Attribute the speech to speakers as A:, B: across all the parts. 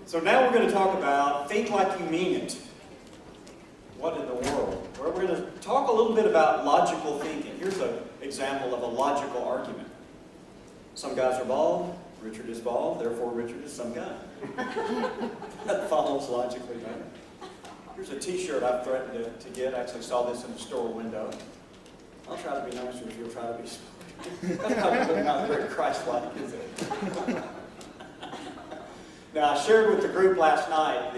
A: So now we're going to talk about think like you mean it. What in the world? We're going to talk a little bit about logical thinking. Here's an example of a logical argument. Some guys are bald. Richard is bald, therefore Richard is some guy. That follows logically, right? Here's a t-shirt I've threatened to get. I actually saw this in a store window. I'll try to be nice if you'll try to be smart. That's probably not very Christ-like, is it? Now, I shared with the group last night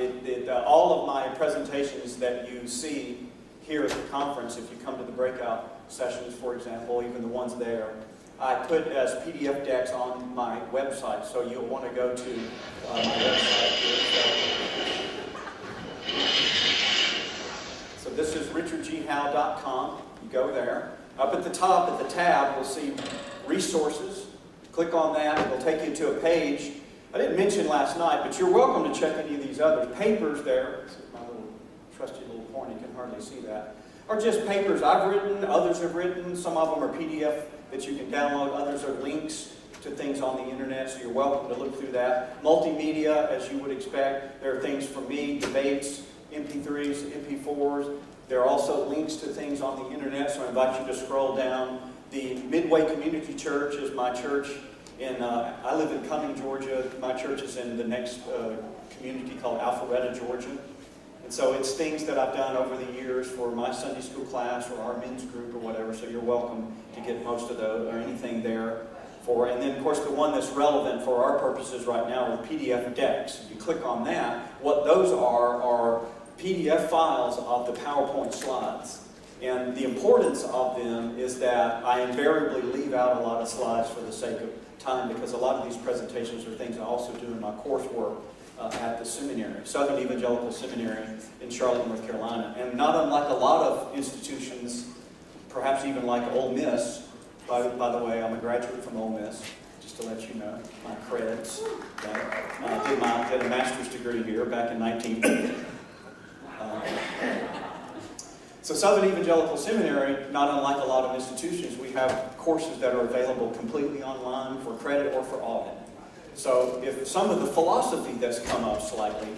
A: that all of my presentations that you see here at the conference, if you come to the breakout sessions, for example, even the ones there, I put as PDF decks on my website, so you'll want to go to my website here. So this is richardghowe.com. You go there. Up at the top, at the tab, you'll see resources. Click on that. It'll take you to a page. I didn't mention last night, but you're welcome to check any of these others. Papers there, this is my little trusty little pointer, you can hardly see that, are just papers I've written, others have written. Some of them are PDF that you can download. Others are links to things on the internet, so you're welcome to look through that. Multimedia, as you would expect. There are things from me, debates, MP3s, MP4s. There are also links to things on the internet, so I invite you to scroll down. The Midway Community Church is my church. I live in Cumming, Georgia. My church is in the next community called Alpharetta, Georgia. And so it's things that I've done over the years for my Sunday school class or our men's group or whatever. So you're welcome to get most of those or anything there for. And then, of course, the one that's relevant for our purposes right now are the PDF decks. If you click on that, what those are PDF files of the PowerPoint slides. And the importance of them is that I invariably leave out a lot of slides for the sake of time, because a lot of these presentations are things I also do in my coursework at the seminary, Southern Evangelical Seminary in Charlotte, North Carolina. And not unlike a lot of institutions, perhaps even like Ole Miss, by the way, I'm a graduate from Ole Miss, just to let you know, my creds. Okay. Did a master's degree here back in 1980. So Southern Evangelical Seminary, not unlike a lot of institutions, we have courses that are available completely online for credit or for audit. So if some of the philosophy that's come up slightly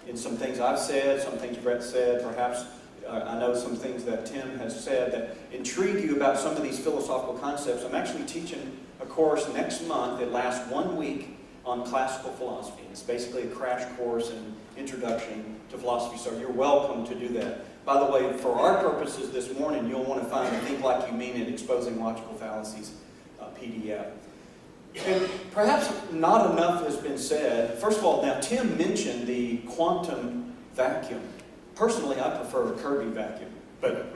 A: in some things I've said, some things Brett said, perhaps I know some things that Tim has said that intrigue you about some of these philosophical concepts, I'm actually teaching a course next month that lasts 1 week on classical philosophy. It's basically a crash course in introduction to philosophy, so you're welcome to do that. By the way, for our purposes this morning, you'll want to find the Think Like You Mean It, Exposing Logical Fallacies PDF. And perhaps not enough has been said. First of all, now Tim mentioned the quantum vacuum. Personally, I prefer a Kirby vacuum, but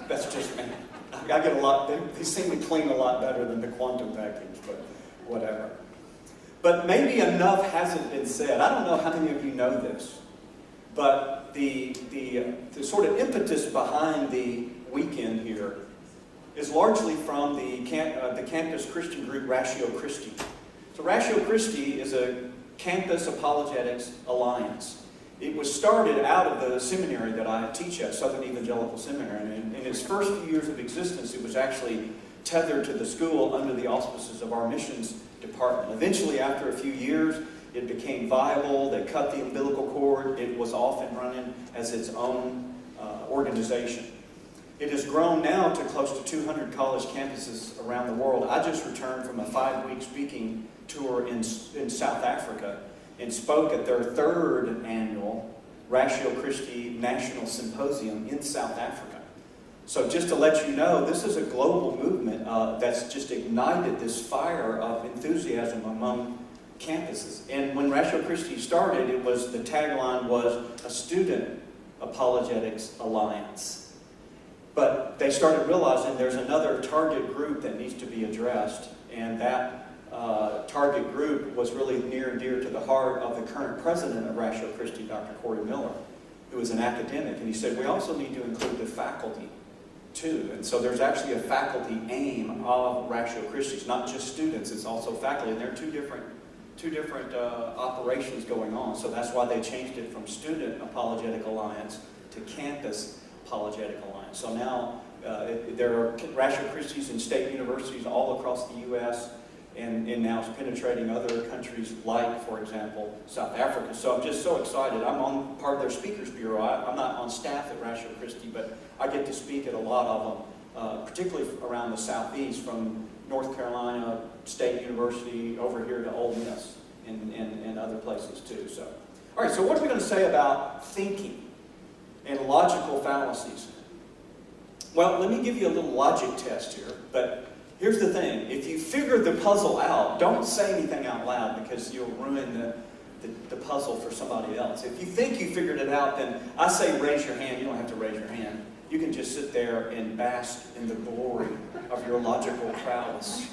A: that's just me. I get a lot, they seem to clean a lot better than the quantum vacuums, but whatever. But maybe enough hasn't been said. I don't know how many of you know this, but the sort of impetus behind the weekend here is largely from the campus Christian group Ratio Christi. So Ratio Christi is a campus apologetics alliance. It was started out of the seminary that I teach at, Southern Evangelical Seminary. And in its first few years of existence, it was actually tethered to the school under the auspices of our missions department. Eventually, after a few years, it became viable. They cut the umbilical cord. It was off and running as its own organization. It has grown now to close to 200 college campuses around the world. I just returned from a 5-week speaking tour in South Africa and spoke at their 3rd annual Ratio Christi National Symposium in South Africa. So just to let you know, this is a global movement that's just ignited this fire of enthusiasm among campuses. And when Ratio Christi started, the tagline was a student apologetics alliance. But they started realizing there's another target group that needs to be addressed, and that target group was really near and dear to the heart of the current president of Ratio Christi, Dr. Corey Miller, who is an academic. And he said, we also need to include the faculty too. And so there's actually a faculty aim of Ratio Christi. It's not just students, it's also faculty. And there are two different operations going on. So that's why they changed it from Student Apologetic Alliance to Campus Apologetic Alliance. So now there are Ratio Christis in state universities all across the U.S. and now it's penetrating other countries like, for example, South Africa. So I'm just so excited. I'm on part of their Speakers Bureau. I'm not on staff at Ratio Christi, but I get to speak at a lot of them, particularly around the Southeast, from North Carolina State University over here to Ole Miss and other places too. So, all right, so what are we going to say about thinking and logical fallacies? Well, let me give you a little logic test here, but here's the thing. If you figure the puzzle out, don't say anything out loud because you'll ruin the puzzle for somebody else. If you think you figured it out, then I say raise your hand. You don't have to raise your hand. You can just sit there and bask in the glory of your logical prowess,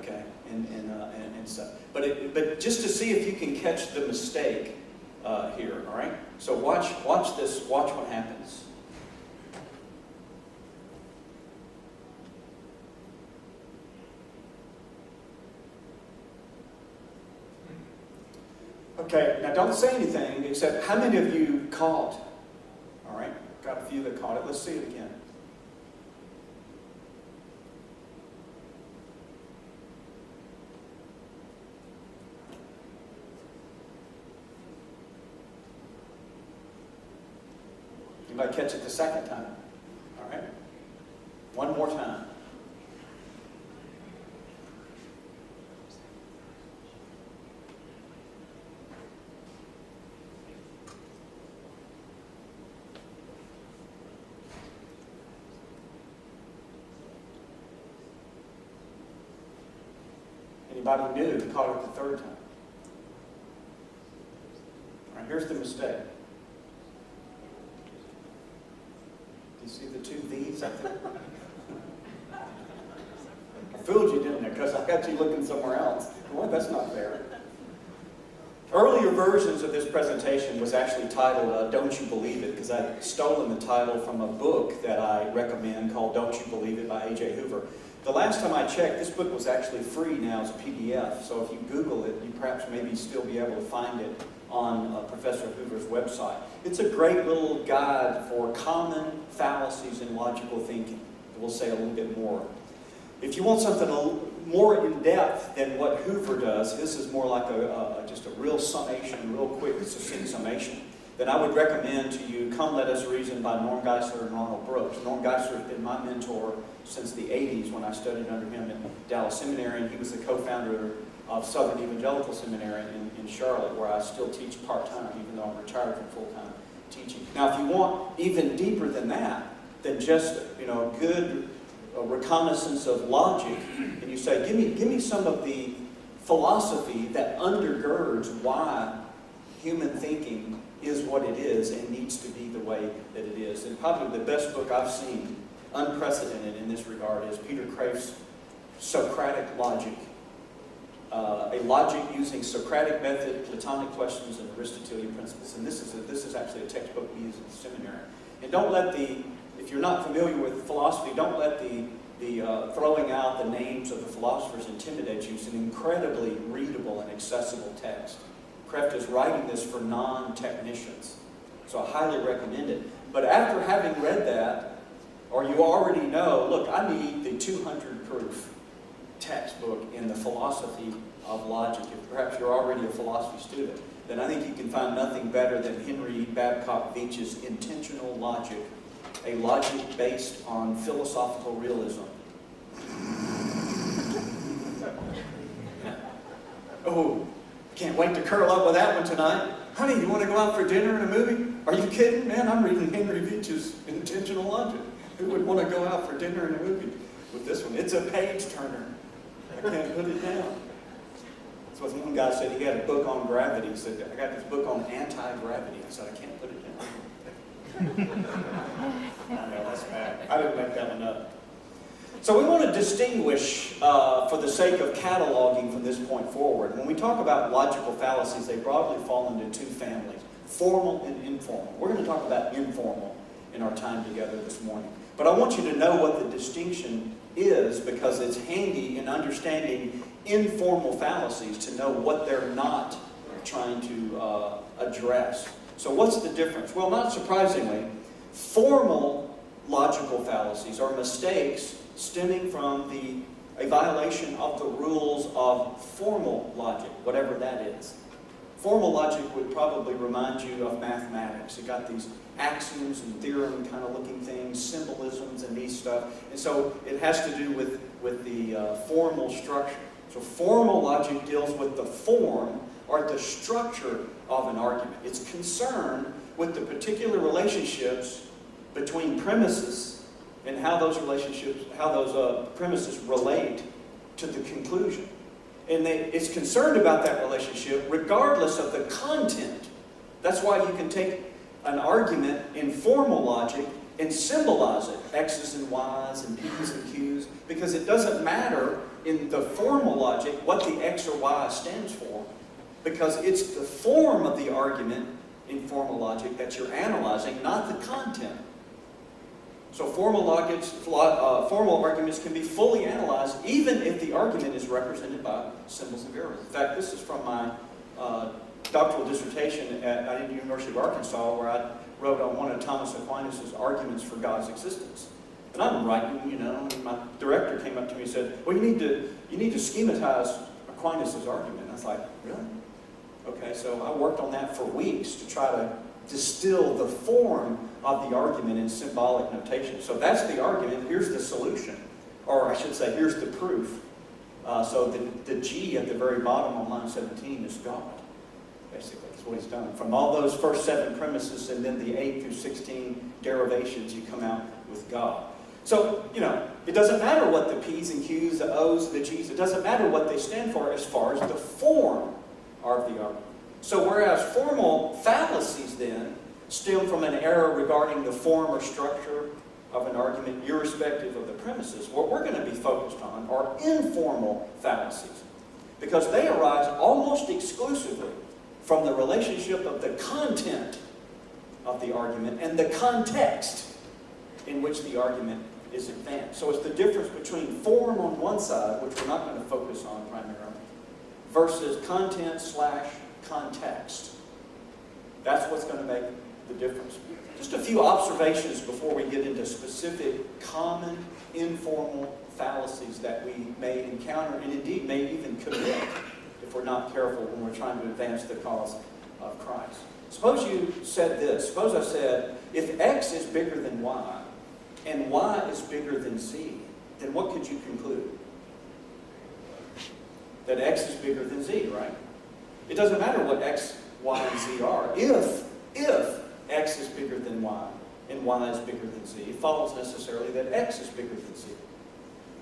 A: okay, and stuff. But just to see if you can catch the mistake here, all right? So watch this. Watch what happens. Okay, now don't say anything except how many of you caught? All right, got a few that caught it. Let's see it again. Anybody catch it the second time? All right, one more time. Anybody new who caught it the third time? All right, here's the mistake. Do you see the two V's up there? I fooled you, didn't I? Because I got you looking somewhere else. Well, that's not fair. Earlier versions of this presentation was actually titled Don't You Believe It, because I'd stolen the title from a book that I recommend called Don't You Believe It by A.J. Hoover. The last time I checked, this book was actually free now as a PDF, so if you Google it, you perhaps maybe still be able to find it on Professor Hoover's website. It's a great little guide for common fallacies in logical thinking. We'll say a little bit more. If you want something more in-depth than what Hoover does, this is more like just a real summation, real quick, succinct summation, then I would recommend to you Come Let Us Reason by Norm Geisler and Ronald Brooks. Norm Geisler has been my mentor since the 80s when I studied under him at Dallas Seminary, and he was the co-founder of Southern Evangelical Seminary in Charlotte, where I still teach part-time, even though I'm retired from full-time teaching. Now, if you want even deeper than that, than just a good reconnaissance of logic, and you say, give me some of the philosophy that undergirds why human thinking is what it is and needs to be the way that it is. And probably the best book I've seen, unprecedented in this regard, is Peter Kreeft's Socratic Logic. A logic using Socratic method, Platonic questions, and Aristotelian principles. And this is actually a textbook we use at the seminary. And don't let if you're not familiar with philosophy, don't let the throwing out the names of the philosophers intimidate you. It's an incredibly readable and accessible text. Kreeft is writing this for non-technicians, so I highly recommend it. But after having read that, or you already know, look, I need the 200-proof textbook in the philosophy of logic. If perhaps you're already a philosophy student, then I think you can find nothing better than Henry Babcock Beech's Intentional Logic, a logic based on philosophical realism. Oh, can't wait to curl up with that one tonight. Honey, you want to go out for dinner and a movie? Are you kidding? Man, I'm reading Henry Beech's Intentional Logic. Who would want to go out for dinner and a movie with this one? It's a page turner. I can't put it down. That's what one guy said. He had a book on gravity. He said, I got this book on anti-gravity. I said, I can't put it down. I know, that's bad. I didn't make that one up. So we want to distinguish, for the sake of cataloging from this point forward, when we talk about logical fallacies, they broadly fall into two families, formal and informal. We're going to talk about informal in our time together this morning. But I want you to know what the distinction is, because it's handy in understanding informal fallacies to know what they're not trying to address. So what's the difference? Well, not surprisingly, formal logical fallacies are mistakes stemming from the a violation of the rules of formal logic, whatever that is. Formal logic would probably remind you of mathematics. It got these axioms and theorem kind of looking things, symbolisms and these stuff. And so it has to do with the formal structure. So formal logic deals with the form or the structure of an argument. It's concerned with the particular relationships between premises and how those premises relate to the conclusion. And it's concerned about that relationship regardless of the content. That's why you can take an argument in formal logic and symbolize it, X's and Y's and P's and Q's, because it doesn't matter in the formal logic what the X or Y stands for, because it's the form of the argument in formal logic that you're analyzing, not the content. So formal arguments can be fully analyzed even if the argument is represented by symbols and variables. In fact, this is from my doctoral dissertation at the University of Arkansas, where I wrote on one of Thomas Aquinas' arguments for God's existence. And I'm writing, and my director came up to me and said, well, you need to schematize Aquinas' argument. I was like, really? Okay, so I worked on that for weeks to try to distill the form of the argument in symbolic notation. So that's the argument. Here's the solution. Or I should say, here's the proof. So the G at the very bottom on line 17 is God. Basically, that's what he's done. From all those first 7 premises and then the 8 through 16 derivations, you come out with God. So, it doesn't matter what the P's and Q's, the O's, the G's, it doesn't matter what they stand for as far as the form of the argument. So whereas formal fallacies then stem from an error regarding the form or structure of an argument irrespective of the premises, what we're going to be focused on are informal fallacies, because they arise almost exclusively from the relationship of the content of the argument and the context in which the argument is advanced. So it's the difference between form on one side, which we're not going to focus on primarily, versus content/context. That's what's going to make the difference. Just a few observations before we get into specific common informal fallacies that we may encounter and indeed may even commit if we're not careful when we're trying to advance the cause of Christ. Suppose you said this. Suppose I said, if X is bigger than Y and Y is bigger than Z, then what could you conclude? That X is bigger than Z, right? It doesn't matter what X, Y, and Z are. If X is bigger than Y and Y is bigger than Z, it follows necessarily that X is bigger than Z.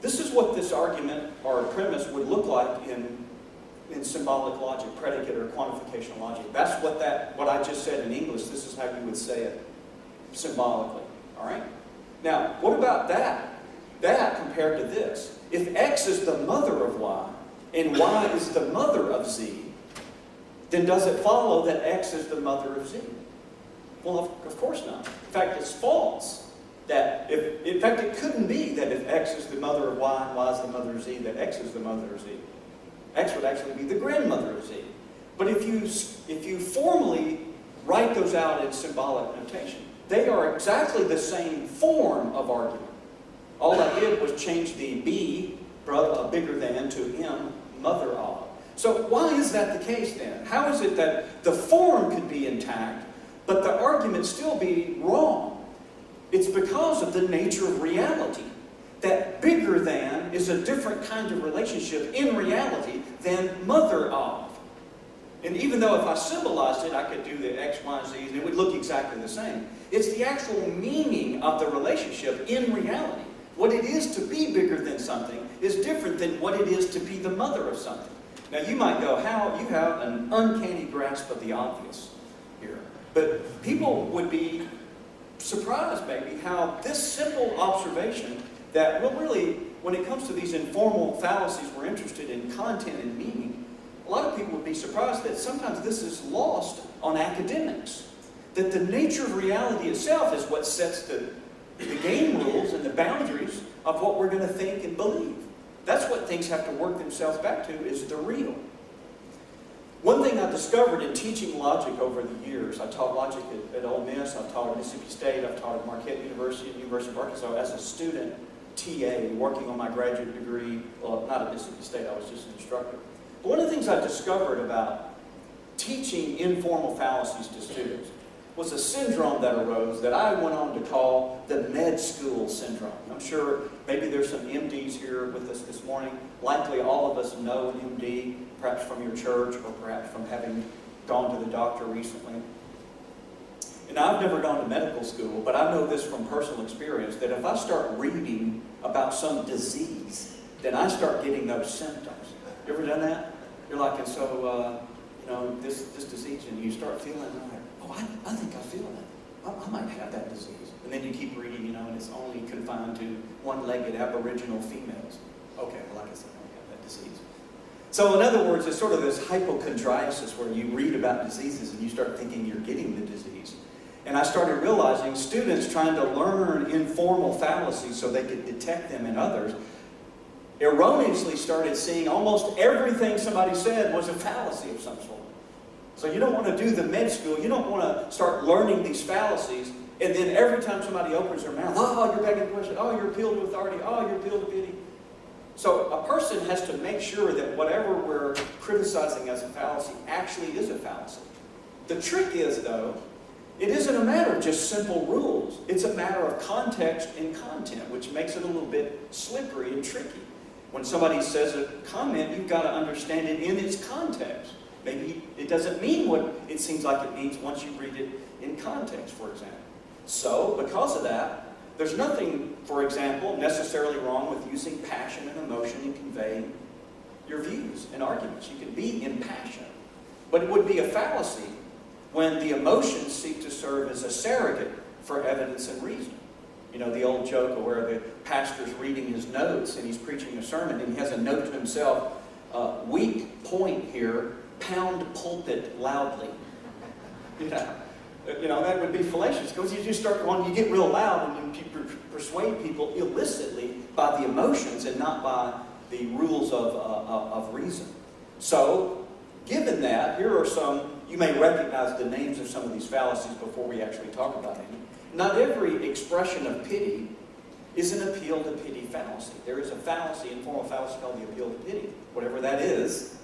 A: This is what this argument or premise would look like in symbolic logic, predicate or quantification logic. That's what I just said in English. This is how you would say it symbolically. All right? Now, what about that? That compared to this. If X is the mother of Y and Y is the mother of Z, then does it follow that X is the mother of Z? Well, of course not. In fact, it's false. In fact, it couldn't be that if X is the mother of Y and Y is the mother of Z, that X is the mother of Z. X would actually be the grandmother of Z. But if you formally write those out in symbolic notation, they are exactly the same form of argument. All I did was change the B, bigger than, to M, mother of. So why is that the case then? How is it that the form could be intact, but the argument still be wrong? It's because of the nature of reality. That bigger than is a different kind of relationship in reality than mother of. And even though if I symbolized it, I could do the X, Y, Z, and it would look exactly the same. It's the actual meaning of the relationship in reality. What it is to be bigger than something is different than what it is to be the mother of something. Now you might go, how you have an uncanny grasp of the obvious here. But people would be surprised maybe how this simple observation that, well, really, when it comes to these informal fallacies, we're interested in content and meaning. A lot of people would be surprised that sometimes this is lost on academics. That the nature of reality itself is what sets the game rules and the boundaries of what we're going to think and believe. That's what things have to work themselves back to, is the real. One thing I discovered in teaching logic over the years, I taught logic at Ole Miss, I've taught at Mississippi State, I've taught at Marquette University and University of Arkansas as a student TA, working on my graduate degree, well, not at Mississippi State, I was just an instructor. But one of the things I discovered about teaching informal fallacies to students was a syndrome that arose that I went on to call the med school syndrome. I'm sure maybe there's some MDs here with us this morning. Likely all of us know an MD, perhaps from your church or perhaps from having gone to the doctor recently. And I've never gone to medical school, but I know this from personal experience, that if I start reading about some disease, then I start getting those symptoms. You ever done that? You're like, and so, this disease, and you start feeling like, oh, I think I feel that. I might have that disease. And then you keep reading, and it's only confined to one-legged aboriginal females. Okay, well, I guess I don't have that disease. So in other words, it's sort of this hypochondriasis where you read about diseases and you start thinking you're getting the disease. And I started realizing students trying to learn informal fallacies so they could detect them in others erroneously started seeing almost everything somebody said was a fallacy of some sort. So you don't want to do the med school, you don't want to start learning these fallacies, and then every time somebody opens their mouth, oh, you're begging the question, oh, you're appeal to authority, oh, you're appeal to pity. So a person has to make sure that whatever we're criticizing as a fallacy actually is a fallacy. The trick is, though, it isn't a matter of just simple rules. It's a matter of context and content, which makes it a little bit slippery and tricky. When somebody says a comment, you've got to understand it in its context. Maybe it doesn't mean what it seems like it means once you read it in context, for example. So, because of that, there's nothing, for example, necessarily wrong with using passion and emotion in conveying your views and arguments. You can be impassioned. But it would be a fallacy when the emotions seek to serve as a surrogate for evidence and reason. You know, the old joke where the pastor's reading his notes and he's preaching a sermon and he has a note to himself, weak point here, pound pulpit loudly. You know, that would be fallacious because you just start going, you get real loud and you persuade people illicitly by the emotions and not by the rules of reason. So, given that, here are some, you may recognize the names of some of these fallacies before we actually talk about any. Not every expression of pity is an appeal to pity fallacy. There is a fallacy, informal fallacy called the appeal to pity. Whatever that is,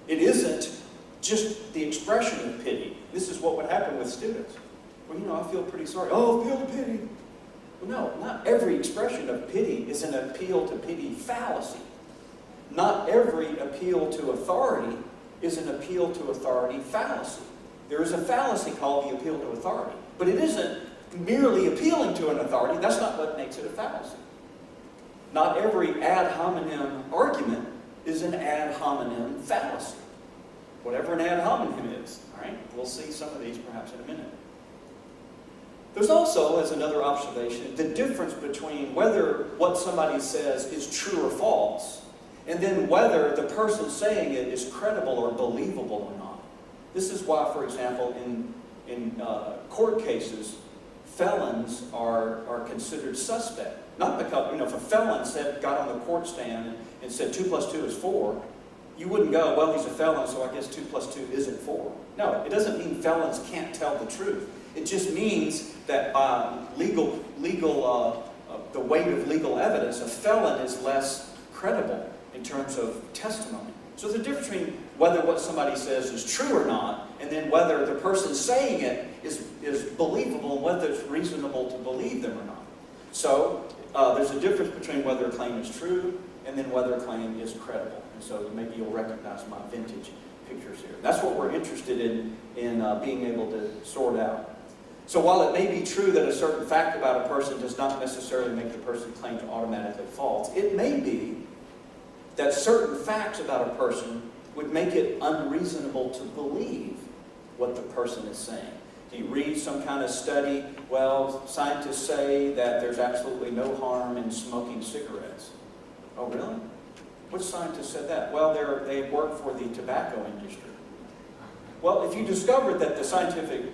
A: it isn't just the expression of pity. This is what would happen with students. Well, I feel pretty sorry. Oh, appeal to pity. Well, no, not every expression of pity is an appeal to pity fallacy. Not every appeal to authority is an appeal to authority fallacy. There is a fallacy called the appeal to authority, but it isn't merely appealing to an authority. That's not what makes it a fallacy. Not every ad hominem argument is an ad hominem fallacy. Whatever an ad hominem is, all right? We'll see some of these perhaps in a minute. There's also, as another observation, the difference between whether what somebody says is true or false, and then whether the person saying it is credible or believable or not. This is why, for example, in court cases, felons are considered suspect. Not because, if a felon got on the court stand and said 2 + 2 is 4, you wouldn't go, well, he's a felon, so I guess 2 + 2 isn't 4. No, it doesn't mean felons can't tell the truth. It just means that by the weight of legal evidence, a felon is less credible in terms of testimony. So there's a difference between whether what somebody says is true or not, and then whether the person saying it is believable and whether it's reasonable to believe them or not. So there's a difference between whether a claim is true and then whether a claim is credible. And so maybe you'll recognize my vintage pictures here. That's what we're interested in being able to sort out. So while it may be true that a certain fact about a person does not necessarily make the person's claim automatically false, it may be that certain facts about a person would make it unreasonable to believe what the person is saying. Do you read some kind of study? Well, scientists say that there's absolutely no harm in smoking cigarettes. Oh, really? Which scientist said that? Well, they work for the tobacco industry. Well, if you discovered that the scientific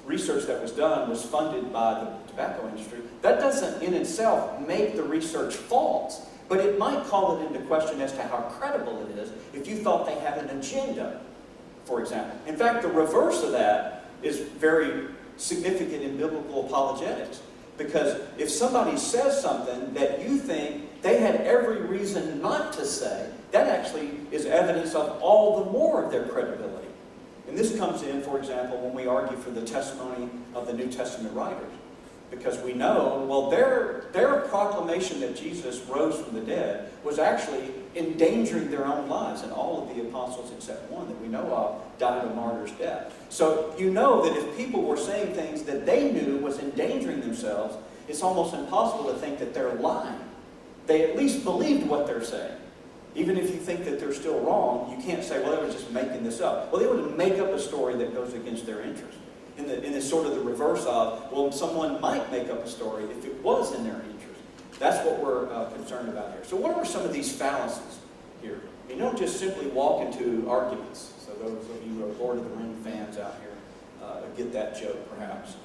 A: research that was done was funded by the tobacco industry, that doesn't in itself make the research false, but it might call it into question as to how credible it is if you thought they had an agenda, for example. In fact, the reverse of that is very significant in biblical apologetics, Because if somebody says something that you think they had every reason not to say, that actually is evidence of all the more of their credibility. And this comes in, for example, when we argue for the testimony of the New Testament writers. Because we know, well, their proclamation that Jesus rose from the dead was actually endangering their own lives. And all of the apostles, except one that we know of, died a martyr's death. So you know that if people were saying things that they knew was endangering themselves, it's almost impossible to think that they're lying. They at least believed what they're saying. Even if you think that they're still wrong, you can't say, well, they were just making this up. Well, they would make up a story that goes against their interest. In the sort of the reverse of, well, someone might make up a story if it was in their interest. That's what we're concerned about here. So what are some of these fallacies here? You don't just simply walk into arguments. So those of you who are Lord of the Rings fans out here get that joke, perhaps.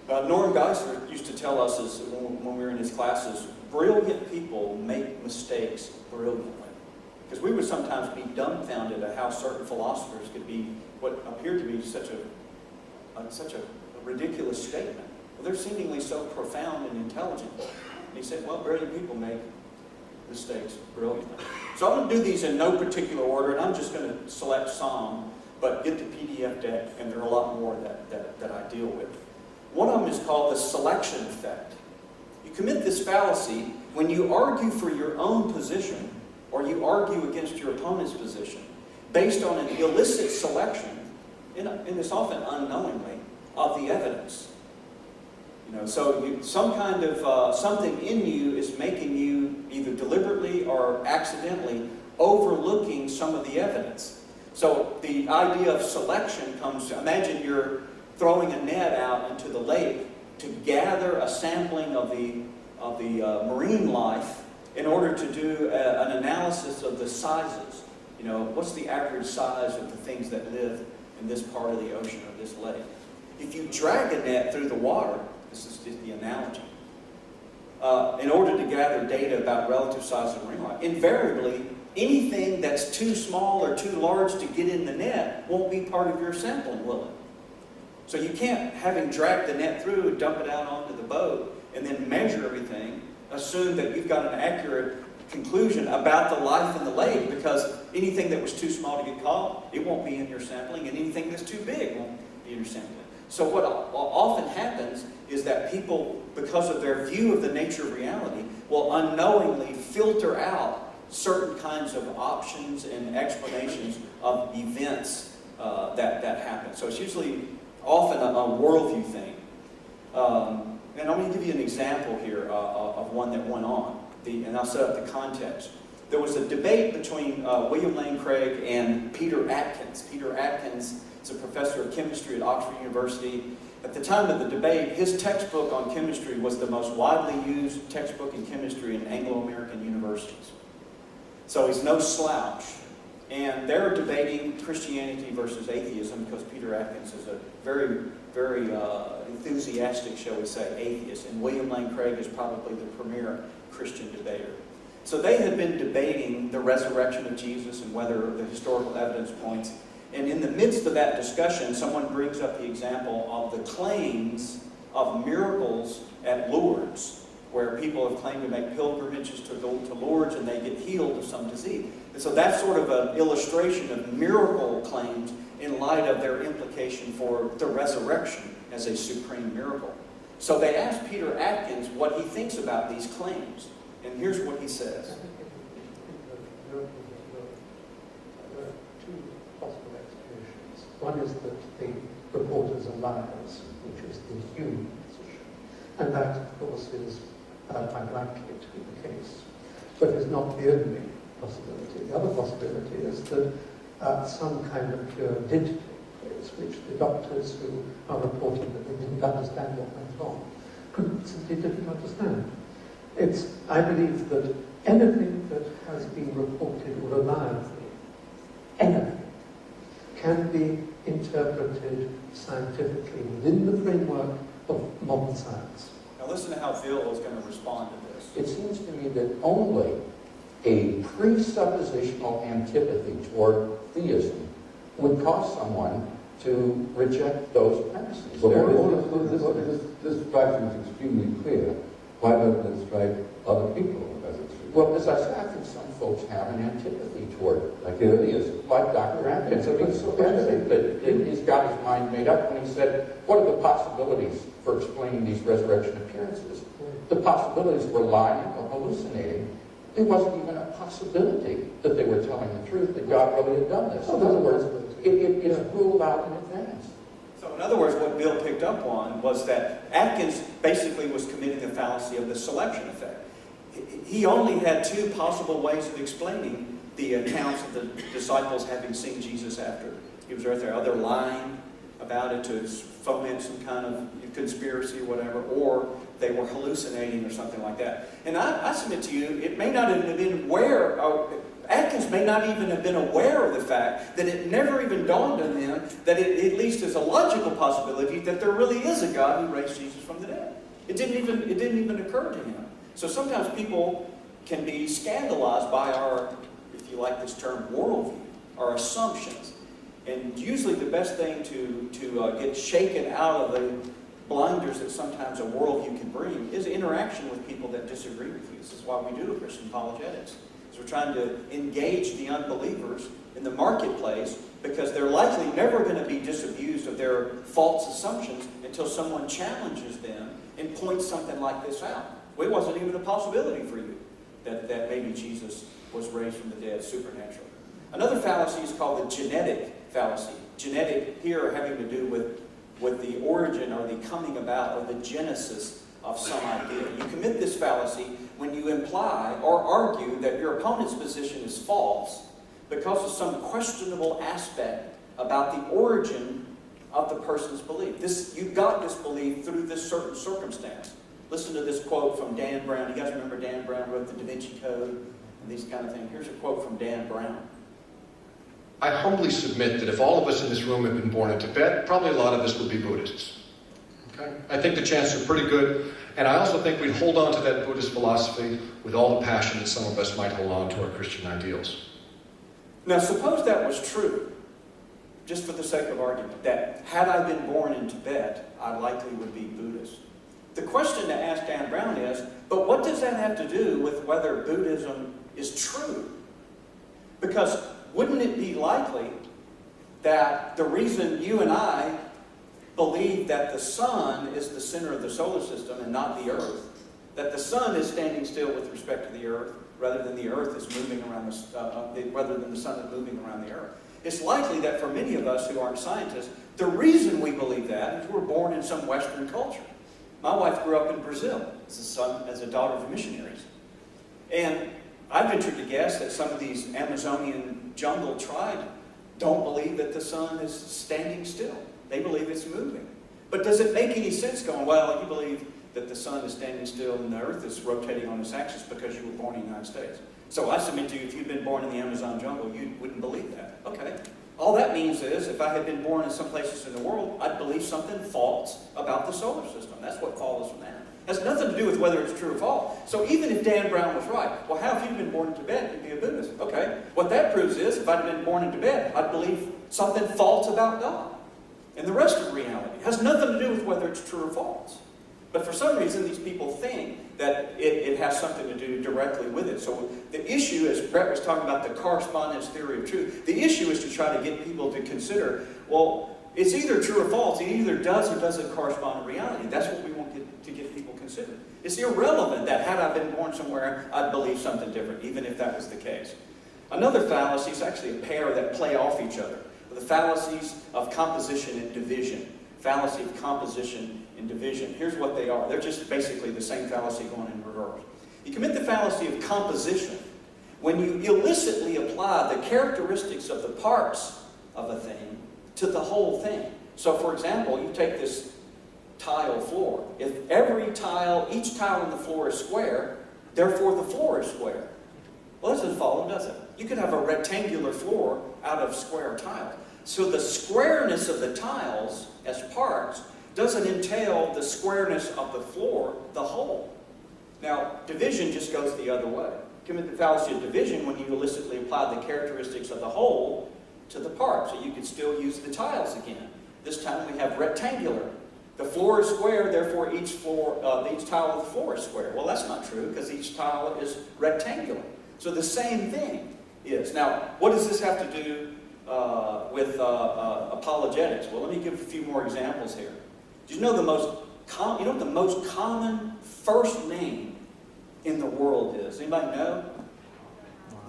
A: Norm Geisler used to tell us when we were in his classes, brilliant people make mistakes brilliantly. Because we would sometimes be dumbfounded at how certain philosophers could be what appeared to be such a ridiculous statement. Well, they're seemingly so profound and intelligent. And he said, well, brilliant people make mistakes brilliantly. So I'm going to do these in no particular order, and I'm just going to select some, but get the PDF deck, and there are a lot more that I deal with. One of them is called the selection effect. You commit this fallacy when you argue for your own position, or you argue against your opponent's position, based on an illicit selection, and it's often unknowingly, of the evidence. So some kind of something in you is making you either deliberately or accidentally overlooking some of the evidence. So the idea of selection comes, imagine you're throwing a net out into the lake to gather a sampling of the marine life in order to do an analysis of the sizes. What's the average size of the things that live in this part of the ocean or this lake? If you drag a net through the water, this is just the analogy, in order to gather data about relative size of marine life, invariably, anything that's too small or too large to get in the net won't be part of your sampling, will it? So you can't, having dragged the net through and dump it out onto the boat and then measure everything, assume that you've got an accurate conclusion about the life in the lake, because anything that was too small to get caught, it won't be in your sampling, and anything that's too big won't be in your sampling. So what often happens is that people, because of their view of the nature of reality, will unknowingly filter out certain kinds of options and explanations of events that happen. So it's usually often a worldview thing. And I'm going to give you an example here of one that went on. And I'll set up the context. There was a debate between William Lane Craig and Peter Atkins. Peter Atkins is a professor of chemistry at Oxford University. At the time of the debate, his textbook on chemistry was the most widely used textbook in chemistry in Anglo-American universities. So he's no slouch. And they're debating Christianity versus atheism, because Peter Atkins is a very, very enthusiastic, shall we say, atheist. And William Lane Craig is probably the premier Christian debater. So they had been debating the resurrection of Jesus and whether the historical evidence points. And in the midst of that discussion, someone brings up the example of the claims of miracles at Lourdes, where people have claimed to make pilgrimages to Lourdes and they get healed of some disease. And so that's sort of an illustration of miracle claims in light of their implication for the resurrection as a supreme miracle. So they asked Peter Atkins what he thinks about these claims. And here's what he says.
B: There are two possible explanations. One is that the reporters are liars, which is the human position. And that, of course, is quite likely to be the case. But it's not the only possibility. The other possibility is that some kind of cure did take place, which the doctors who are reporting that they didn't understand what went on simply didn't understand. I believe that anything that has been reported reliably, anything, can be interpreted scientifically within the framework of modern science.
A: Now listen to how Phil is going to respond to this.
C: It seems to me that only a presuppositional antipathy toward theism would cause someone to reject those premises.
D: But
C: There is-
D: this strikes me as extremely clear. Why doesn't it strike other people as extremely
C: Well, as I said, I think some folks have an antipathy toward it. Like here it is, like Dr. Atkins. I mean, it's so basic that he's got his mind made up when he said, what are the possibilities for explaining these resurrection appearances? The possibilities were lying or hallucinating. There wasn't even a possibility that they were telling the truth, that God really had done this. In other words, it's ruled out in advance.
A: So in other words, what Bill picked up on was that Atkins basically was committing the fallacy of the selection effect. He only had two possible ways of explaining the accounts of the disciples having seen Jesus after he was right there. Either lying about it to foment some kind of conspiracy or whatever, or they were hallucinating or something like that. And I submit to you, it may not have been Atkins may not even have been aware of the fact that it never even dawned on him that it at least is a logical possibility that there really is a God who raised Jesus from the dead. It didn't even occur to him. So sometimes people can be scandalized by our, if you like this term, worldview, our assumptions. And usually the best thing to get shaken out of the blinders that sometimes a worldview can bring is interaction with people that disagree with you. This is why we do Christian apologetics. We're trying to engage the unbelievers in the marketplace because they're likely never going to be disabused of their false assumptions until someone challenges them and points something like this out. Well, it wasn't even a possibility for you that maybe Jesus was raised from the dead supernaturally. Another fallacy is called the genetic fallacy. Genetic here having to do with the origin or the coming about or the genesis of some idea. You commit this fallacy when you imply or argue that your opponent's position is false because of some questionable aspect about the origin of the person's belief. You got this belief through this certain circumstance. Listen to this quote from Dan Brown. You guys remember Dan Brown wrote the Da Vinci Code and these kind of things? Here's a quote from Dan Brown.
E: I humbly submit that if all of us in this room had been born in Tibet, probably a lot of us would be Buddhists. Okay? I think the chances are pretty good. And I also think we'd hold on to that Buddhist philosophy with all the passion that some of us might hold on to our Christian ideals.
A: Now, suppose that was true, just for the sake of argument, that had I been born in Tibet, I likely would be Buddhist. The question to ask Dan Brown is, but what does that have to do with whether Buddhism is true? Because wouldn't it be likely that the reason you and I believe that the sun is the center of the solar system and not the earth, that the sun is standing still with respect to the earth rather than the earth is moving around rather than the sun is moving around the earth. It's likely that for many of us who aren't scientists, the reason we believe that is we're born in some Western culture. My wife grew up in Brazil as a daughter of missionaries. And I venture to guess that some of these Amazonian jungle tribes don't believe that the sun is standing still. They believe it's moving. But does it make any sense going, well, you believe that the sun is standing still and the earth is rotating on its axis because you were born in the United States? So I submit to you, if you'd been born in the Amazon jungle, you wouldn't believe that. Okay. All that means is, if I had been born in some places in the world, I'd believe something false about the solar system. That's what follows from that. It has nothing to do with whether it's true or false. So even if Dan Brown was right, well, how if you'd been born in Tibet, you'd be a Buddhist? Okay. What that proves is, if I'd been born in Tibet, I'd believe something false about God. And the rest of reality has nothing to do with whether it's true or false. But for some reason, these people think that it has something to do directly with it. So the issue, as Brett was talking about the correspondence theory of truth, the issue is to try to get people to consider, well, it's either true or false. It either does or doesn't correspond to reality. That's what we want to get people considered. It's irrelevant that had I been born somewhere, I'd believe something different, even if that was the case. Another fallacy is actually a pair that play off each other. The fallacies of composition and division. Fallacy of composition and division. Here's what they are. They're just basically the same fallacy going in reverse. You commit the fallacy of composition when you illicitly apply the characteristics of the parts of a thing to the whole thing. So for example, you take this tile floor. If each tile in the floor is square, therefore the floor is square. Well, that doesn't follow, does it? You could have a rectangular floor out of square tiles. So the squareness of the tiles as parts doesn't entail the squareness of the floor, the whole. Now, division just goes the other way. Commit the fallacy of division when you illicitly apply the characteristics of the whole to the part. So you could still use the tiles again. This time we have rectangular. The floor is square, therefore each tile of the floor is square. Well, that's not true because each tile is rectangular. So the same thing is. Now, what does this have to do with apologetics? Well, let me give a few more examples here. Do you know what the most common first name in the world is? Anybody know?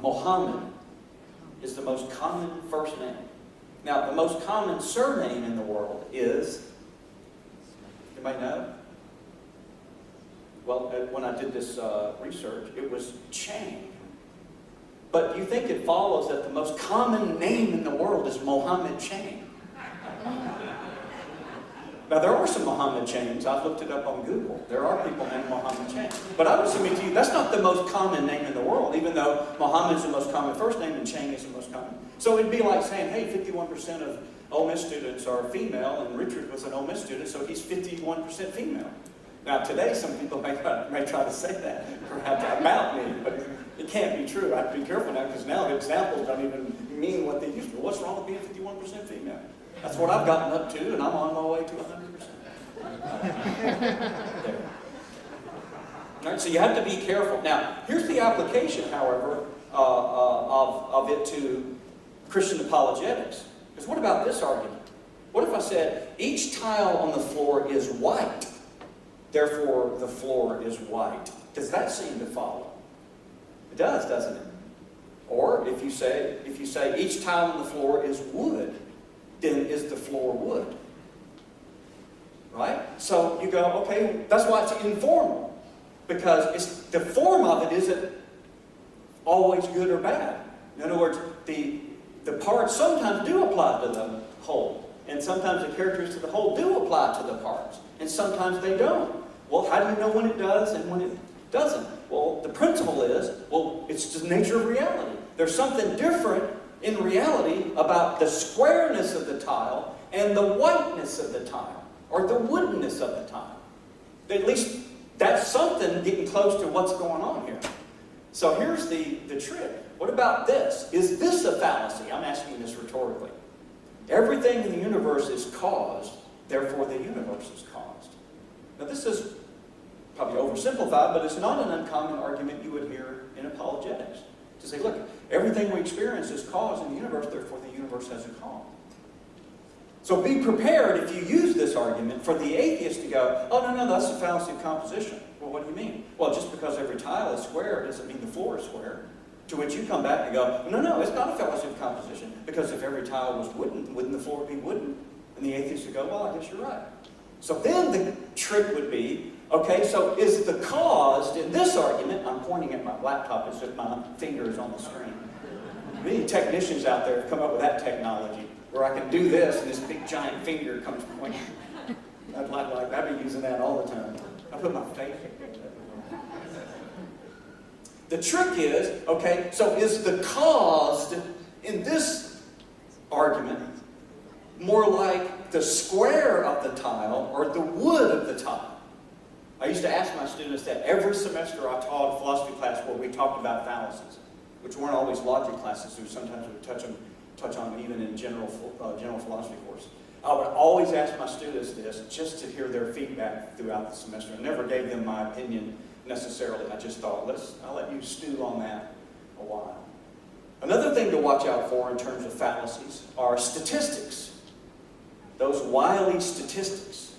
A: Mohammed is the most common first name. Now, the most common surname in the world is, anybody know? Well, when I did this research, it was Chang. But you think it follows that the most common name in the world is Mohammed Chang? Now, there are some Mohammed Changs. I've looked it up on Google. There are people named Mohammed Chang. But I would submit to you, that's not the most common name in the world, even though Mohammed is the most common first name and Chang is the most common. So it'd be like saying, hey, 51% of Ole Miss students are female, and Richard was an Ole Miss student, so he's 51% female. Now, today, some people may try to say that, perhaps about me, but it can't be true. I have to be careful now, because now the examples don't even mean what they used to. What's wrong with being 51% female? That's what I've gotten up to, and I'm on my way to 100%. All right, so you have to be careful. Now, here's the application, however, of it to Christian apologetics. Because what about this argument? What if I said, each tile on the floor is white, therefore the floor is white? Does that seem to follow? It does, doesn't it? Or if you say each tile on the floor is wood, then is the floor wood? Right? So you go, okay, that's why it's informal. Because the form of it isn't always good or bad. In other words, the parts sometimes do apply to the whole. And sometimes the characteristics of the whole do apply to the parts. And sometimes they don't. Well, how do you know when it does and when it doesn't? Well, the principle is, well, it's the nature of reality. There's something different in reality about the squareness of the tile and the whiteness of the tile, or the woodenness of the tile. At least that's something getting close to what's going on here. So here's the trick. What about this? Is this a fallacy? I'm asking this rhetorically. Everything in the universe is caused, therefore the universe is caused. Now this is probably oversimplified, but it's not an uncommon argument you would hear in apologetics. To say, look, everything we experience is caused in the universe, therefore the universe has a cause. So be prepared, if you use this argument, for the atheist to go, oh, no, that's a fallacy of composition. Well, what do you mean? Well, just because every tile is square doesn't mean the floor is square. To which you come back and go, no, it's not a fallacy of composition, because if every tile was wooden, wouldn't the floor be wooden? And the atheist would go, well, I guess you're right. So then the trick would be, okay, so is the cause in this argument, I'm pointing at my laptop as if my finger is on the screen. Many technicians out there have come up with that technology, where I can do this and this big giant finger comes pointing. I'd be using that all the time. I put my face in. The trick is, okay, so is the cause in this argument more like the square of the tile or the wood of the tile? I used to ask my students that every semester. I taught a philosophy class where we talked about fallacies, which weren't always logic classes, so sometimes we would touch on them even in general philosophy course. I would always ask my students this just to hear their feedback throughout the semester. I never gave them my opinion necessarily. I just thought, I'll let you stew on that a while. Another thing to watch out for in terms of fallacies are statistics. Those wily statistics.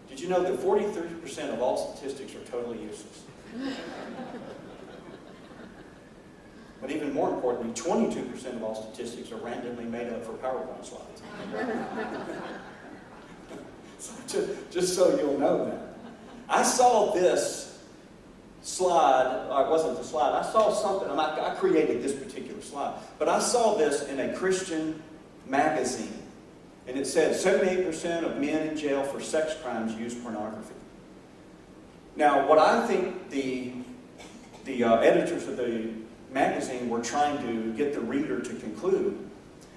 A: Did you know that 43% of all statistics are totally useless? But even more importantly, 22% of all statistics are randomly made up for PowerPoint slides. So just so you'll know that. I saw this slide, or it wasn't the slide, I saw something, I created this particular slide, but I saw this in a Christian magazine. And it said 78% of men in jail for sex crimes use pornography. Now, what I think the editors of the magazine were trying to get the reader to conclude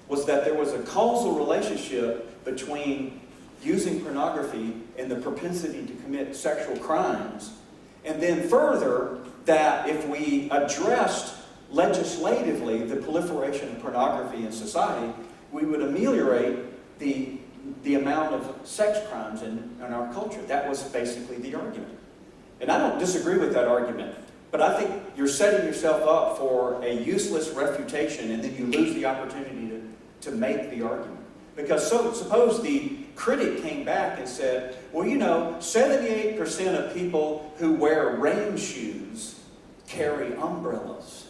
A: was that there was a causal relationship between using pornography and the propensity to commit sexual crimes. And then further, that if we addressed legislatively the proliferation of pornography in society, we would ameliorate the amount of sex crimes in our culture. That was basically the argument. And I don't disagree with that argument, but I think you're setting yourself up for a useless refutation, and then you lose the opportunity to make the argument. Because suppose the critic came back and said, well, 78% of people who wear rain shoes carry umbrellas.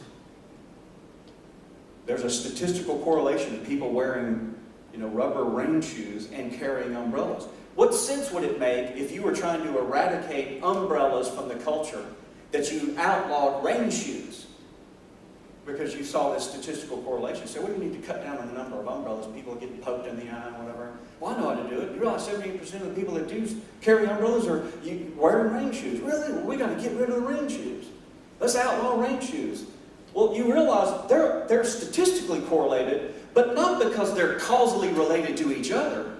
A: There's a statistical correlation to people wearing, rubber rain shoes and carrying umbrellas. What sense would it make if you were trying to eradicate umbrellas from the culture that you outlawed rain shoes? Because you saw this statistical correlation. So, we need to cut down on the number of umbrellas. People are getting poked in the eye and whatever. Well, I know how to do it. You realize 78% of the people that do carry umbrellas are wearing rain shoes. Really? Well, we got to get rid of the rain shoes. Let's outlaw rain shoes. Well, you realize they're statistically correlated, but not because they're causally related to each other.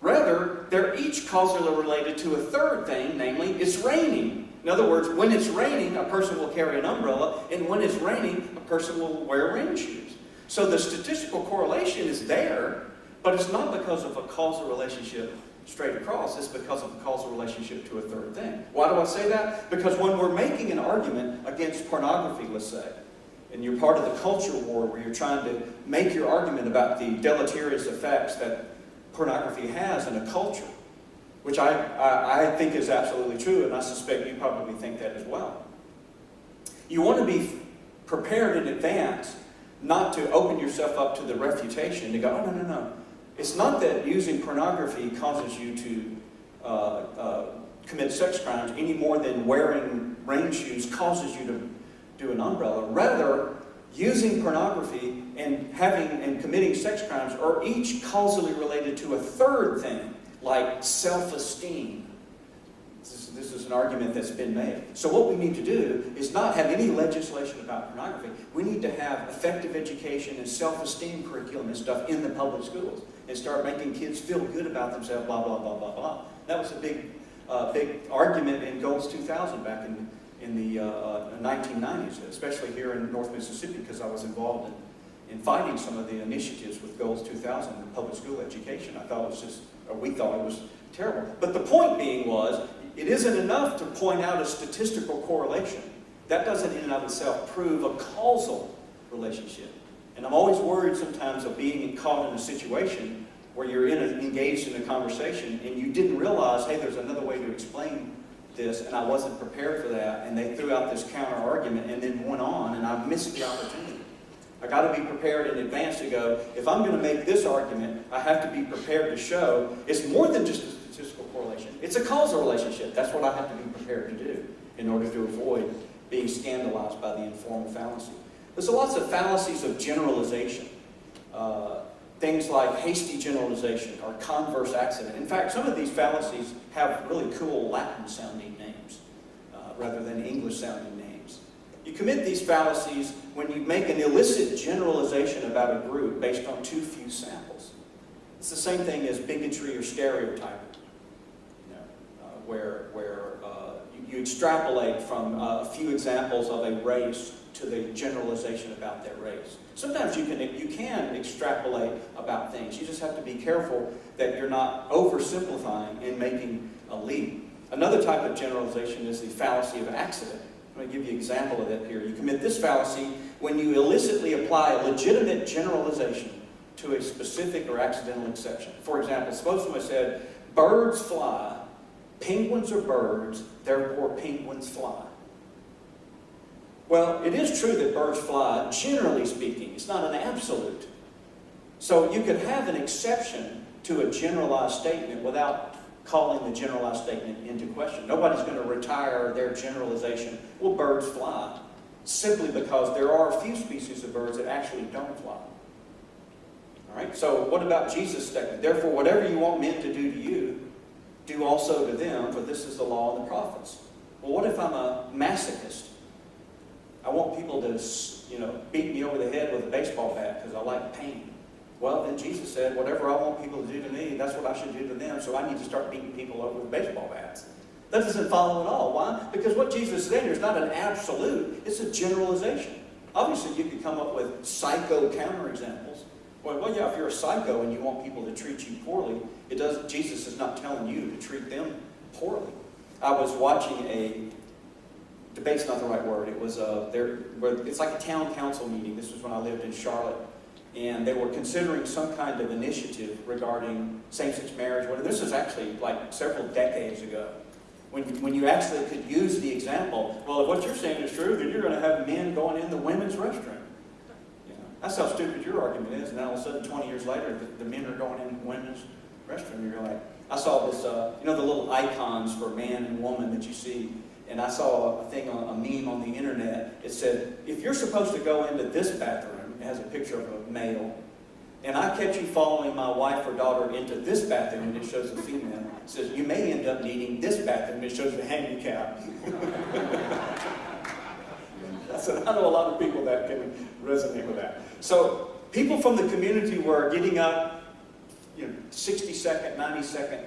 A: Rather, they're each causally related to a third thing, namely, it's raining. In other words, when it's raining, a person will carry an umbrella, and when it's raining, a person will wear rain shoes. So the statistical correlation is there, but it's not because of a causal relationship straight across. It's because of a causal relationship to a third thing. Why do I say that? Because when we're making an argument against pornography, let's say, and you're part of the culture war where you're trying to make your argument about the deleterious effects that pornography has in a culture, which I think is absolutely true, and I suspect you probably think that as well. You want to be prepared in advance not to open yourself up to the refutation, to go, oh, no. It's not that using pornography causes you to commit sex crimes any more than wearing rain shoes causes you to do an umbrella. Rather, using pornography and committing sex crimes are each causally related to a third thing, like self-esteem. This is an argument that's been made. So what we need to do is not have any legislation about pornography. We need to have effective education and self-esteem curriculum and stuff in the public schools and start making kids feel good about themselves, blah, blah, blah, blah, blah. That was a big argument in Goals 2000 back in the 1990s, especially here in North Mississippi, because I was involved in fighting some of the initiatives with Goals 2000 in public school education. We thought it was terrible. But the point being was, it isn't enough to point out a statistical correlation. That doesn't in and of itself prove a causal relationship. And I'm always worried sometimes of being caught in a situation where you're engaged in a conversation and you didn't realize, hey, there's another way to explain this, and I wasn't prepared for that, and they threw out this counter argument and then went on, and I missed the opportunity. I got to be prepared in advance to go, if I'm going to make this argument, I have to be prepared to show it's more than just a statistical correlation. It's a causal relationship. That's what I have to be prepared to do in order to avoid being scandalized by the informal fallacy. There's lots of fallacies of generalization. Things like hasty generalization or converse accident. In fact, some of these fallacies have really cool Latin-sounding names rather than English-sounding names. You commit these fallacies when you make an illicit generalization about a group based on too few samples. It's the same thing as bigotry or stereotyping, where you extrapolate from a few examples of a race to the generalization about that race. Sometimes you can extrapolate about things. You just have to be careful that you're not oversimplifying and making a leap. Another type of generalization is the fallacy of accident. I'm going to give you an example of that here. You commit this fallacy when you illicitly apply a legitimate generalization to a specific or accidental exception. For example, suppose someone said, birds fly, penguins are birds, therefore penguins fly. Well, it is true that birds fly, generally speaking. It's not an absolute. So you could have an exception to a generalized statement without calling the generalized statement into question. Nobody's going to retire their generalization, well, birds fly, simply because there are a few species of birds that actually don't fly. All right? So what about Jesus' statement? Therefore, whatever you want men to do to you, do also to them, for this is the law and the prophets. Well, what if I'm a masochist? I want people to, beat me over the head with a baseball bat because I like pain. Well, then Jesus said, whatever I want people to do to me, that's what I should do to them, so I need to start beating people over with baseball bats. That doesn't follow at all. Why? Because what Jesus is saying here is not an absolute, it's a generalization. Obviously, you could come up with psycho counterexamples, Well, yeah, if you're a psycho and you want people to treat you poorly, Jesus is not telling you to treat them poorly. I was watching debate's not the right word. It was it's like a town council meeting. This was when I lived in Charlotte. And they were considering some kind of initiative regarding same-sex marriage. Well, this was actually like several decades ago, when you actually could use the example, well, if what you're saying is true, then you're going to have men going in the women's restroom. You know, that's how stupid your argument is. And then all of a sudden, 20 years later, the men are going in the women's restroom. And you're like, I saw this, the little icons for man and woman that you see. And I saw a thing, a meme on the internet. It said, if you're supposed to go into this bathroom, it has a picture of a male, and I catch you following my wife or daughter into this bathroom, and it shows a female. It says, you may end up needing this bathroom, and it shows the handicap. I said, I know a lot of people that can resonate with that. So people from the community were getting up, 60-second, 90-second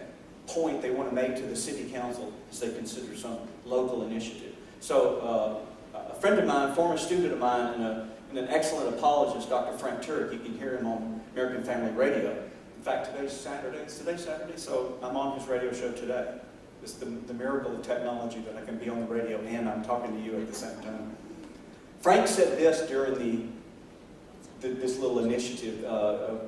A: point they want to make to the city council as they consider some local initiative. So a friend of mine, former student of mine, and an excellent apologist, Dr. Frank Turek, you can hear him on American Family Radio. In fact, today's Saturday, so I'm on his radio show today. It's the miracle of technology that I can be on the radio and I'm talking to you at the same time. Frank said this during this little initiative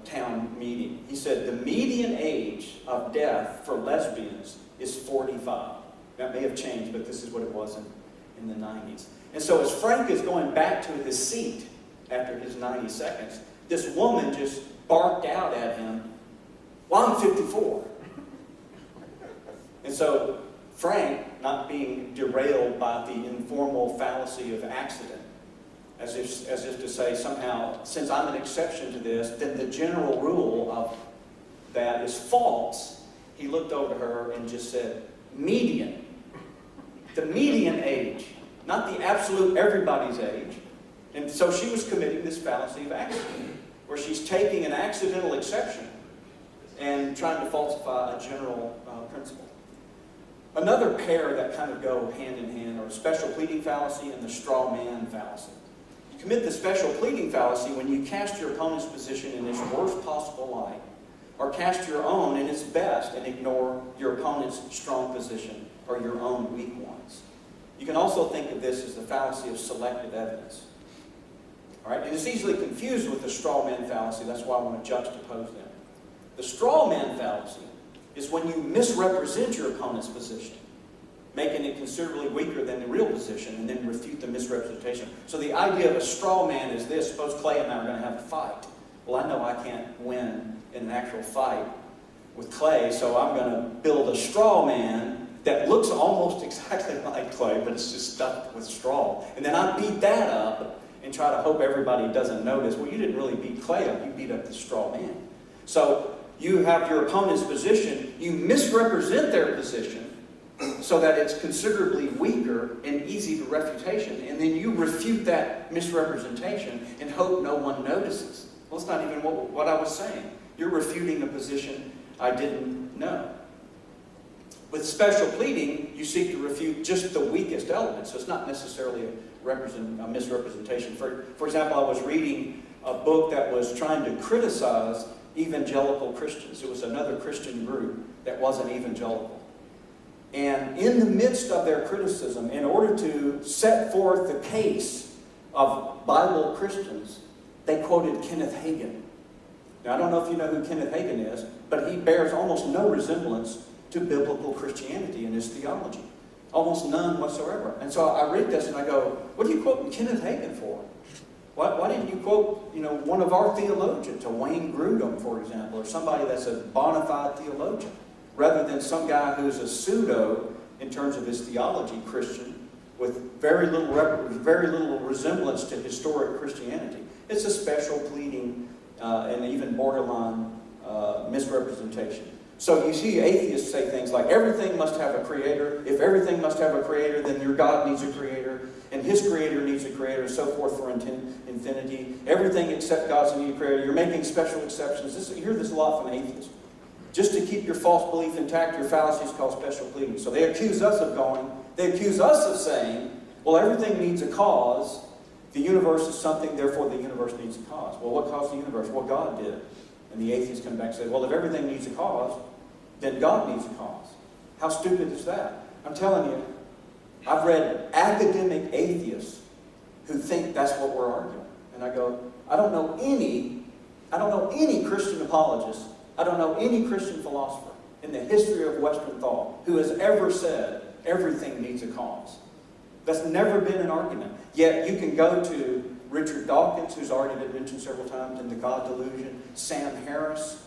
A: town meeting. He said, the median age of death for lesbians is 45. That may have changed, but this is what it was in the 90s. And so as Frank is going back to his seat after his 90 seconds, this woman just barked out at him, well, I'm 54. And so Frank, not being derailed by the informal fallacy of accident, as if to say somehow, since I'm an exception to this, then the general rule of that is false, he looked over to her and just said, median. The median age, not the absolute everybody's age. And so she was committing this fallacy of accident, where she's taking an accidental exception and trying to falsify a general principle. Another pair that kind of go hand in hand are the special pleading fallacy and the straw man fallacy. You commit the special pleading fallacy when you cast your opponent's position in its worst possible light, or cast your own in its best and ignore your opponent's strong position or your own weak ones. You can also think of this as the fallacy of selective evidence. All right? And it's easily confused with the straw man fallacy. That's why I want to juxtapose them. The straw man fallacy is when you misrepresent your opponent's position, making it considerably weaker than the real position, and then refute the misrepresentation. So the idea of a straw man is this: suppose Clay and I are going to have a fight. Well, I know I can't win in an actual fight with Clay, so I'm going to build a straw man that looks almost exactly like Clay, but it's just stuffed with straw. And then I beat that up and try to hope everybody doesn't notice, well, you didn't really beat Clay up, you beat up the straw man. So you have your opponent's position, you misrepresent their position so that it's considerably weaker and easy to refutation, and then you refute that misrepresentation and hope no one notices. Well, it's not even what I was saying. You're refuting a position I didn't know. With special pleading, you seek to refute just the weakest element, so it's not necessarily a misrepresentation. For example, I was reading a book that was trying to criticize evangelical Christians. It was another Christian group that wasn't evangelical. And in the midst of their criticism, in order to set forth the case of Bible Christians, they quoted Kenneth Hagin. Now, I don't know if you know who Kenneth Hagin is, but he bears almost no resemblance to biblical Christianity in his theology. Almost none whatsoever. And so I read this and I go, what are you quoting Kenneth Hagin for? Why didn't you quote, one of our theologians, a Wayne Grudem, for example, or somebody that's a bona fide theologian, rather than some guy who's a pseudo, in terms of his theology, Christian, with very little resemblance to historic Christianity. It's a special pleading and even borderline misrepresentation. So you see atheists say things like, everything must have a creator. If everything must have a creator, then your God needs a creator, and his creator needs a creator, and so forth for infinity. Everything except God's need a creator. You're making special exceptions. You hear this a lot from atheists. Just to keep your false belief intact, your fallacy is called special pleading. So they accuse us of saying, well, everything needs a cause The universe is something, therefore the universe needs a cause. Well, what caused the universe? Well, God did. And the atheists come back and say, well, if everything needs a cause, then God needs a cause. How stupid is that? I'm telling you, I've read academic atheists who think that's what we're arguing. And I go, I don't know any Christian apologist, I don't know any Christian philosopher in the history of Western thought who has ever said everything needs a cause. That's never been an argument. Yet you can go to Richard Dawkins, who's already been mentioned several times in The God Delusion, Sam Harris,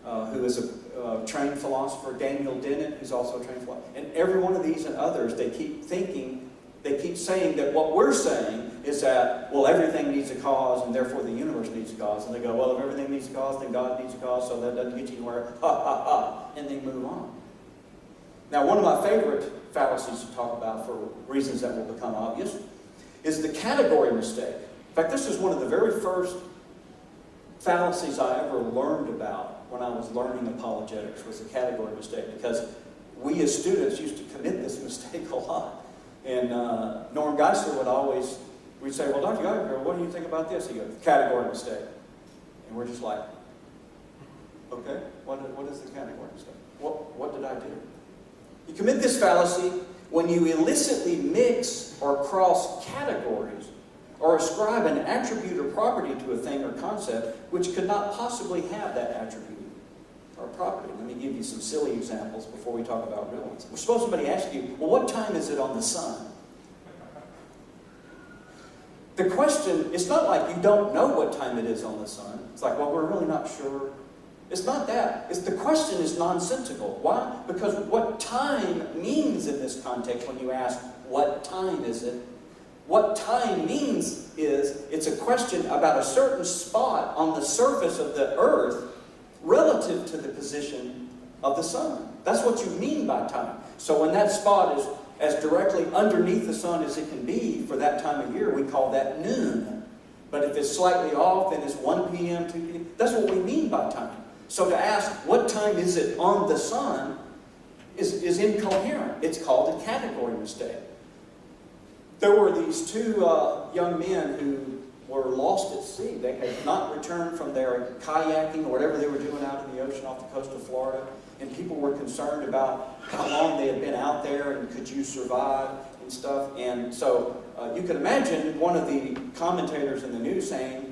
A: who is a trained philosopher, Daniel Dennett, who's also a trained philosopher. And every one of these and others, they keep saying that what we're saying is that, well, everything needs a cause, and therefore the universe needs a cause. And they go, well, if everything needs a cause, then God needs a cause, so that doesn't get you anywhere. Ha, ha, ha. And they move on. Now, one of my favorite fallacies to talk about for reasons that will become obvious is the category mistake. In fact, this is one of the very first fallacies I ever learned about when I was learning apologetics, was the category mistake, because we as students used to commit this mistake a lot. And Norm Geisler we'd say, well, Dr. Geiger, what do you think about this? He goes, category mistake. And we're just like, okay, what is the category mistake? What did I do? You commit this fallacy when you illicitly mix or cross categories or ascribe an attribute or property to a thing or concept which could not possibly have that attribute or property. Let me give you some silly examples before we talk about real ones. Suppose somebody asks you, well, what time is it on the sun? The question, it's not like you don't know what time it is on the sun. It's like, well, we're really not sure. It's not that. The question is nonsensical. Why? Because what time means in this context when you ask, what time is it? What time means is, it's a question about a certain spot on the surface of the earth relative to the position of the sun. That's what you mean by time. So when that spot is as directly underneath the sun as it can be for that time of year, we call that noon. But if it's slightly off, then it's 1 p.m., 2 p.m. That's what we mean by time. So to ask, what time is it on the sun, is incoherent. It's called a category mistake. There were these two young men who were lost at sea. They had not returned from their kayaking or whatever they were doing out in the ocean off the coast of Florida. And people were concerned about how long they had been out there and could you survive and stuff. And so you can imagine one of the commentators in the news saying,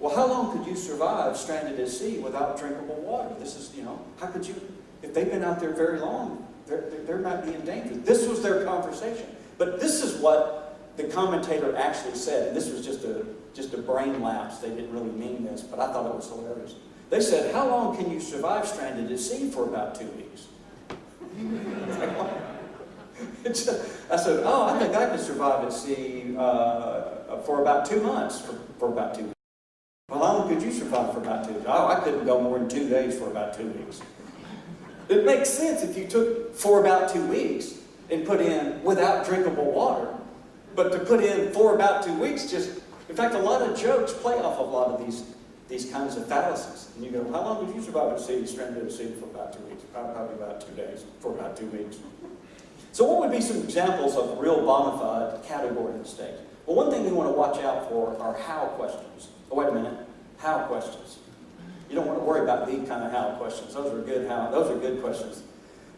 A: well, how long could you survive stranded at sea without drinkable water? This is, how could you, if they've been out there very long, they might be in danger. This was their conversation. But this is what the commentator actually said. And this was just a brain lapse. They didn't really mean this, but I thought it was hilarious. They said, how long can you survive stranded at sea? For about 2 weeks. I said, oh, I think I could survive at sea for about 2 months, for about 2 weeks. Well, how long could you survive for about 2 weeks? Oh, I couldn't go more than 2 days for about 2 weeks. It makes sense if you took for about 2 weeks and put in without drinkable water, but to put in for about 2 weeks in fact, a lot of jokes play off of a lot of these kinds of fallacies. And you go, how long would you survive at sea, stranded at sea for about 2 weeks? Probably about 2 days, for about 2 weeks. So what would be some examples of real bona fide category mistakes? Well, one thing we want to watch out for are how questions. Oh, wait a minute. How questions. You don't want to worry about the kind of how questions. Those are good questions.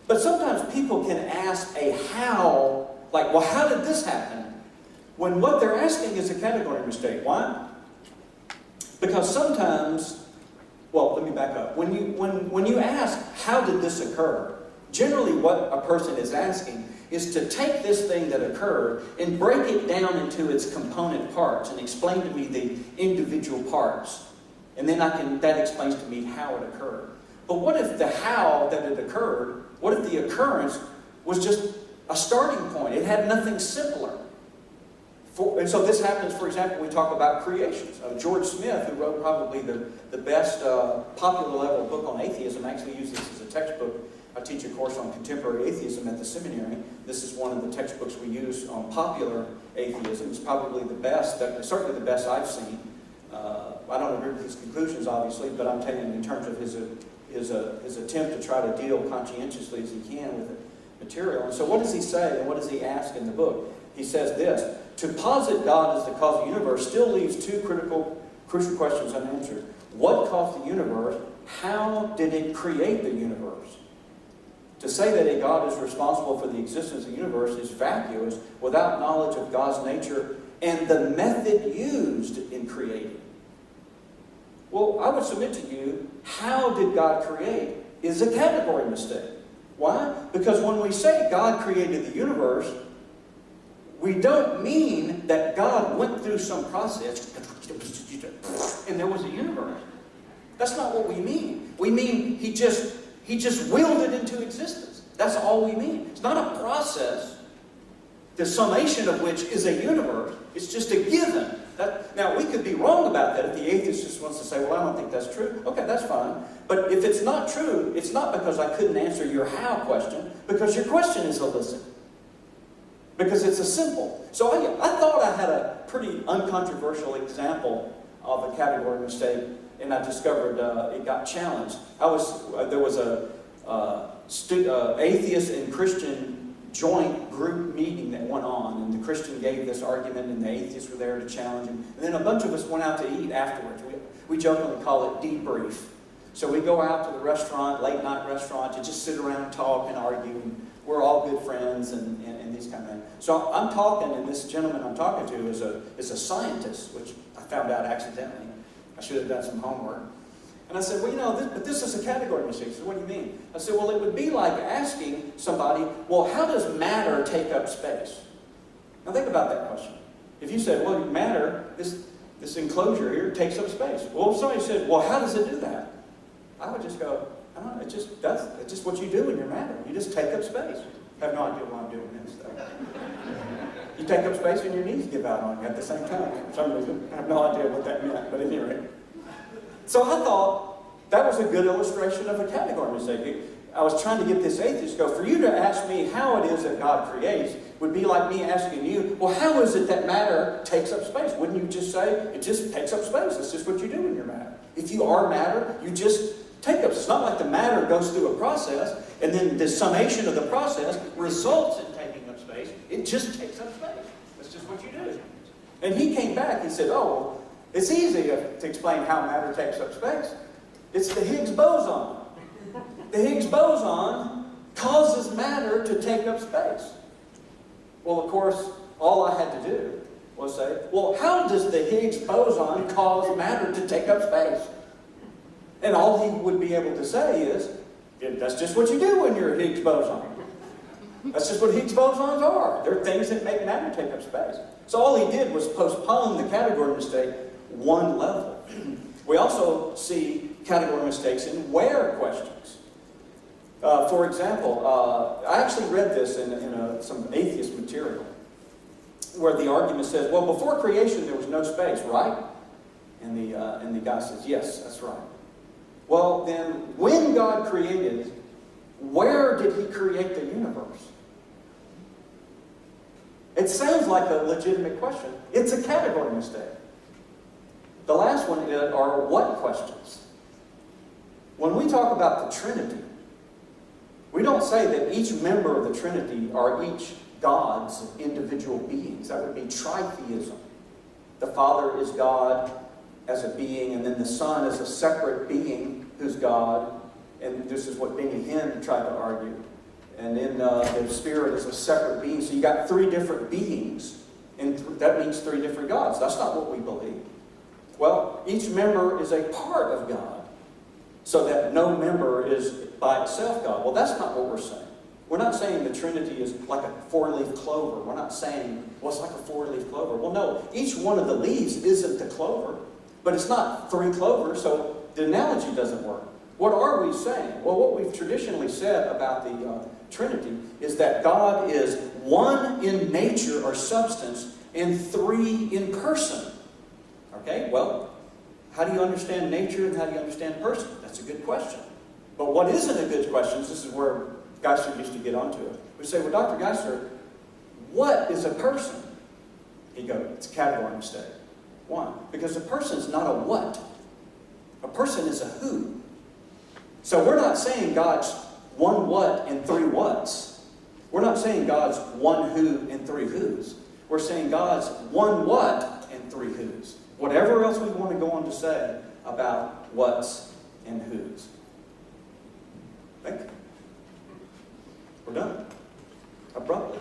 A: But sometimes people can ask a how, like, well, how did this happen? When what they're asking is a category mistake. Why? Because sometimes, well, let me back up. When you ask, how did this occur? Generally what a person is asking is to take this thing that occurred and break it down into its component parts and explain to me the individual parts. And then that explains to me how it occurred. But what if the how that it occurred, what if the occurrence was just a starting point? It had nothing simpler. And so this happens, for example, when we talk about creations. George Smith, who wrote probably the best popular level book on atheism, actually uses this as a textbook. I teach a course on contemporary atheism at the seminary. This is one of the textbooks we use on popular atheism. It's probably the best, certainly the best I've seen. I don't agree with his conclusions, obviously, but I'm telling you in terms of his attempt to try to deal conscientiously as he can with the material. And so what does he say and what does he ask in the book? He says this: to posit God as the cause of the universe still leaves two crucial questions unanswered. What caused the universe? How did it create the universe? To say that a God is responsible for the existence of the universe is vacuous without knowledge of God's nature and the method used in creating. Well, I would submit to you, how did God create is a category mistake. Why? Because when we say God created the universe, we don't mean that God went through some process and there was a universe. That's not what we mean. We mean He just willed it into existence. That's all we mean. It's not a process, the summation of which is a universe. It's just a given. Now, we could be wrong about that if the atheist just wants to say, well, I don't think that's true. Okay, that's fine. But if it's not true, it's not because I couldn't answer your how question, because your question is illicit. Because it's a simple. So I thought I had a pretty uncontroversial example of a category mistake, and I discovered it got challenged. There was a atheist and Christian joint group meeting that went on, and the Christian gave this argument, and the atheists were there to challenge him. And then a bunch of us went out to eat afterwards. We jokingly call it debrief. So we go out to the restaurant, late night restaurant, to just sit around and talk and argue. And we're all good friends and these kind of things. So I'm talking, and this gentleman I'm talking to is a scientist, which I found out accidentally. I should have done some homework. And I said, well, but this is a category mistake. He said, what do you mean? I said, well, it would be like asking somebody, well, how does matter take up space? Now think about that question. If you said, well, matter, this enclosure here takes up space. Well, if somebody said, well, how does it do that? I would just go, I don't know, it just does. It's just what you do when you're matter. You just take up space. I have no idea why I'm doing this, though. You take up space and your knees give out on you at the same time. For some reason, I have no idea what that meant, but at any rate. So I thought that was a good illustration of a category mistake. I was trying to get this atheist to go, for you to ask me how it is that God creates would be like me asking you, well, how is it that matter takes up space? Wouldn't you just say, it just takes up space? It's just what you do when you're matter. If you are matter, you just take up. It's not like the matter goes through a process, and then the summation of the process results in taking up space. It just takes up space. That's just what you do. And he came back and said, oh, well, it's easy to explain how matter takes up space. It's the Higgs boson. The Higgs boson causes matter to take up space. Well, of course, all I had to do was say, well, how does the Higgs boson cause matter to take up space? And all he would be able to say is, that's just what you do when you're a Higgs boson. That's just what Higgs bosons are. They're things that make matter take up space. So all he did was postpone the category mistake one level. We also see category mistakes in where questions. For example, I actually read this in some atheist material where the argument says, well, before creation there was no space, right? And the guy says, yes, that's right. Well, then when God created, where did He create the universe? It sounds like a legitimate question. It's a category mistake. The last one are what questions. When we talk about the Trinity, we don't say that each member of the Trinity are each God's individual beings. That would be tritheism. The Father is God as a being, and then the Son is a separate being who's God. And this is what Benny Hinn tried to argue. And then the Spirit is a separate being. So you got three different beings, and that means three different gods. That's not what we believe. Well, each member is a part of God, so that no member is by itself God. Well, that's not what we're saying. We're not saying the Trinity is like a four-leaf clover. We're not saying, well, it's like a four-leaf clover. Well, no, each one of the leaves isn't the clover, but it's not three clovers, so the analogy doesn't work. What are we saying? Well, what we've traditionally said about the Trinity is that God is one in nature or substance and three in person. Okay, well, how do you understand nature and how do you understand person? That's a good question. But what isn't a good question, this is where Geisler used to get onto it. We say, well, Dr. Geisler, what is a person? He'd go, it's a category mistake. Why? Because a person is not a what. A person is a who. So we're not saying God's one what and three whats. We're not saying God's one who and three whos. We're saying God's one what and three who's. Whatever else we want to go on to say about what's and who's. Thank you. We're done. Abruptly.